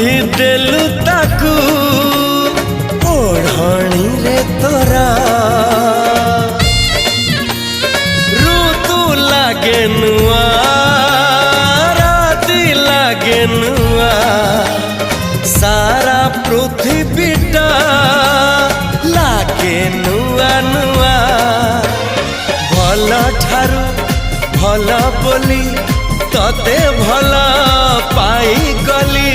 बांधी देलु ताकू ओढ़णी रे तोरा ऋतु लागे नुआ राति लागे नुआ सारा पृथ्वीटा लागे नुआ नुआ भल ठारू भल बोली तते भल पाई गली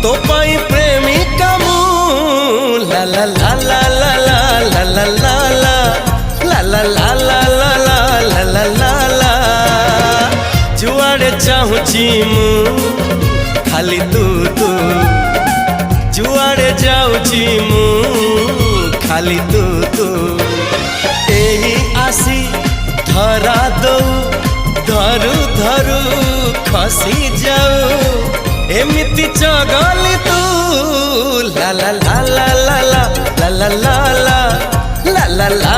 तो पाई प्रेमिका मु ला ला ला ला ला ला ला ला ला ला ला ला ला ला ला ला ला ला जुआड़े चाहूची मु खाली तू तू जुआड़े जाऊची मु खाली तू तू एही आसी धरा दो धरू धरू खसी जाऊ एमिति चगली तू ला ला ला ला ला ला ला ला ला ला ला ला